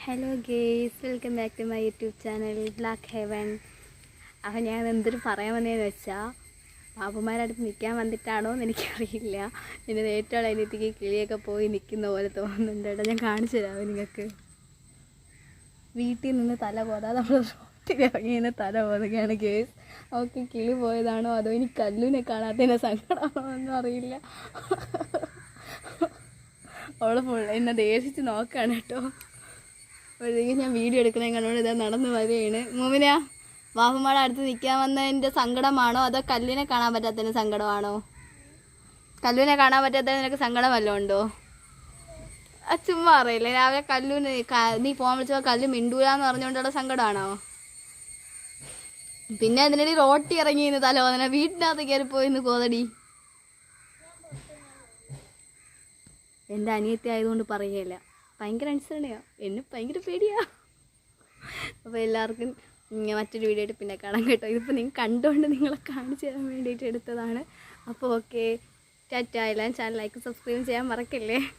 Hello guys, welcome back to my YouTube channel black heaven. അപ്പം ഞാൻ എന്തൊരു പറയാൻ വന്നതെന്ന് വെച്ചാൽ, പാപ്പന്മാരടുത്ത് നിൽക്കാൻ വന്നിട്ടാണോ എന്ന് എനിക്കറിയില്ല. പിന്നെ ഏറ്റവും അതിനകത്തേക്ക് കിളിയൊക്കെ പോയി നിൽക്കുന്ന പോലെ തോന്നുന്നുണ്ട് കേട്ടോ. ഞാൻ കാണിച്ചു തരാമോ നിങ്ങൾക്ക്? വീട്ടിൽ നിന്ന് തല പോകാതെ നമ്മൾ റോട്ടിൽ ഇറങ്ങി നിന്ന് തല പോകുകയാണ് ഗേസ്. ഓക്കെ, കിളി പോയതാണോ അതോ ഇനി കല്ലുവിനെ കാണാത്തതിൻ്റെ സങ്കടമാണോ ഒന്നും അറിയില്ല. അവൾ ഫുൾ എന്നെ ദേഷിച്ച് നോക്കുകയാണ് കേട്ടോ. അപ്പോഴത്തേക്കും ഞാൻ വീഡിയോ എടുക്കണേ കണ്ടോണ്ട് ഇതാ നടന്ന് വരികയാണ്. മൂമിന, ബാഹുമാടെ അടുത്ത് നിൽക്കാൻ വന്നതിൻ്റെ സങ്കടമാണോ അതോ കല്ലിനെ കാണാൻ പറ്റാത്തതിന് സങ്കടമാണോ? കല്ലുവിനെ കാണാൻ പറ്റാത്തതിന് നിനക്ക് സങ്കടം വല്ലതും ഉണ്ടോ? ചുമ്മാ അറിയില്ലേ, രാവിലെ കല്ലുവിന് നീ ഫോൺ വിളിച്ചപ്പോൾ കല്ല് മിണ്ടൂലാന്ന് പറഞ്ഞുകൊണ്ടുള്ള സങ്കടമാണോ? പിന്നെ അതിനിടെ റോട്ടി ഇറങ്ങി ഇന്ന് തലവേദന, വീട്ടിനകത്ത് കയറിപ്പോയിന്ന് കോതടി. എൻ്റെ അനിയത്തി ആയതുകൊണ്ട് പറയുകയില്ല, ഭയങ്കര അനുസരണയാണ്, എന്നെ ഭയങ്കര പേടിയാണ്. അപ്പോൾ എല്ലാവർക്കും മറ്റൊരു വീഡിയോ ആയിട്ട് പിന്നെ കാണാൻ കേട്ടോ. ഇതിപ്പോൾ നിങ്ങൾ കണ്ടുകൊണ്ട് നിങ്ങളെ കാണിച്ചു തരാൻ വേണ്ടിയിട്ട് എടുത്തതാണ്. അപ്പോൾ ഓക്കെ, ടാറ്റ. എല്ലാം ചാനൽ ലൈക്ക് സബ്സ്ക്രൈബ് ചെയ്യാൻ മറക്കല്ലേ.